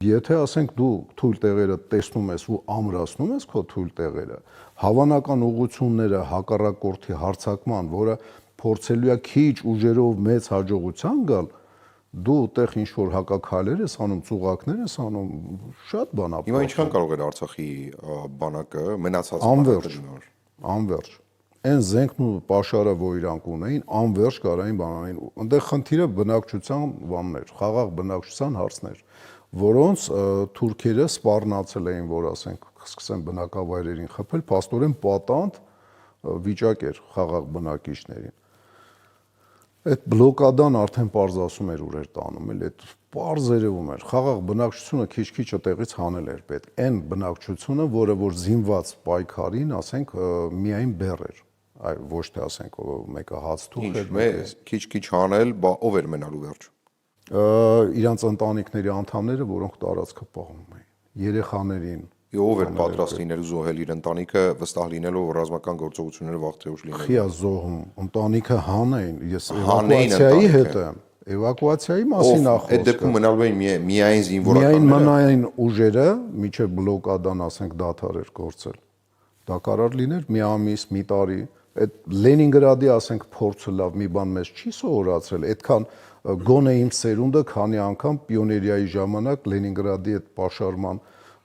Եթե ասենք դու թույլ տեղերը տեսնում ես ու ամրացնում ես քո թույլ տեղերը, հավանական ուղղությունները հակառակորդի հարձակման, որը փորձելու է քիչ ուժերով մեծ հաջողության գալ, դու այդտեղ ինչ որ հակաքայլեր ես անում, ծուղակներ ես անում, շատ բան է։ Հիմա ինչքան կարող էր Արցախի բանակը մնացած Անվերջ։ Այն զենքն ու պաշարը, որ իրանք ունեին, անվերջ կարային բանանային։ Այնտեղ խնդիրը բնակչության բաններ, խաղաղ բնակչության հարցներ, որոնց թուրքերը սպառնացել էին, որ ասենք սկսեն բնակավայրերին խփել, փաստորեն պատանդ վիճակ էր խաղաղ բնակիչներին։ Այդ բլոկադան արդեն պարզ ասում էր ուր էր տանում, էլ այդ պարզ երևում էր։ Խաղաղ բնակչությունը քիչ-քիչ այդտեղից հանել էր պետք։ Այն բնակչությունը, որը որ զինված պայքարին, ասենք, միայն բեռ էր, այ ոչ թե ասենք մեկը հաց թուխ էր, քիչ-քիչ հանել, ով էր մենալու վերջ։ Իրանց ընտանիքների անդամները, որոնք տարածքը պահում էին, երեխաներին։ Ով էր պատրաստ լինելու զոհել իր ընտանիքը, վստահ լինելով որ ռազմական գործողությունները վաղտեղուշ լինելու։ Խիա զոհում, ընտանիքը հանեին, ես էվակուացիայի հետ եմ, էվակուացիայի մասին է խոսքը։ Այդ դեպքում մնալու էին միայն զինվորականները։ Միայն մնային ուժերը, միջև բլոկադան, ասենք, դադար էր գործել։ Դա կարող լիներ մի ամիս, մի տարի։ Այդ Լենինգրադի, ասենք, փորձը լավ մի բան մեզ չի սովորացրել, այդքան գոնե իմ սերունդը քանի անգամ պիոներիայի ժամանակ Լենինգրադի այդ պաշարման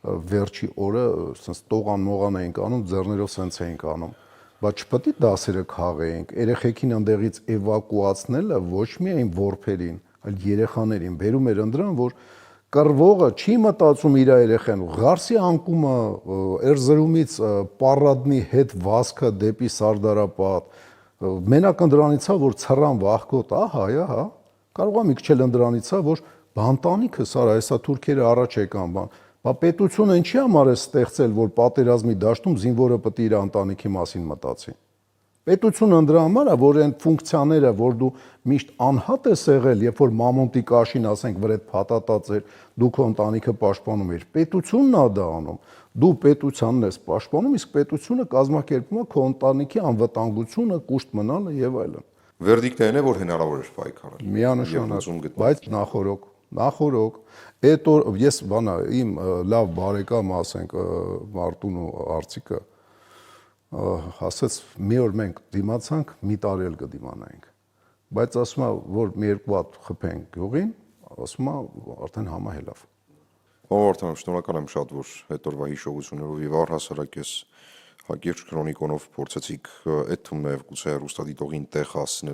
վերջի օրը սենց տողան-մողան էինք անում, ձեռներով սենց էինք անում, բայց չպետք է դասերը քաղեինք, երեխեքին ընդեղից էվակուացնելը ոչ միայն որբերին, այլ երեխաներին բերում էր ընդրան, որ կռվողը չի մտածում իր երեխան, Ղարսի անկումը Էրզրումից Պարադնի հետ վազքը դեպի Սարդարապատ, մենակ ընդրանից է, որ ցռան վախկոտ, ահա, կարող է մի քիչ էլ ընդրանից է, որ բանտանիքը սա, հեսա թուրքերը առաջ եկան, բա պետությունը ինչի համար է ստեղծել, որ պատերազմի դաշտում զինվորը պետք է իր ընտանիքի մասին մտածի։ Պետությունը դրա համար է, որ այն ֆունկցիաները, որ դու միշտ անհատ ես եղել, երբ որ մամոնտի կաշին, ասենք, վրեդ փաթաթած էր, դու քո ընտանիքը պաշտպանում ես, պետությունն է դա անում։ Դու պետությանն ես պաշտպանում, իսկ պետությունը կազմակերպում է քո ընտանիքի անվտանգությունը, կուշտ մնալը եւ այլն։ Վերդիկտը այն է, որ հնարավոր էր պայքարել։ Միանշանակ, բայց նախորոք այդ օր ես բանա իմ լավ բարեկամ, ասենք, Մարտունու Արծիկը ասաց մի օր մենք դիմացանք, մի տարի էլ կդիմանայինք, բայց ասում է որ մի երկու հատ խփենք գյուղին, ասում է արդեն համահելավ։ Ովորթան, շնորհակալ եմ շատ, որ այդ օրվա հիշողություններով եւ առհասարակ ես Հակիրճ քրոնիկոնով փորձեցիք այդ թվում նաեւ գուցե հեռուստադիտողին տեղ հասցնել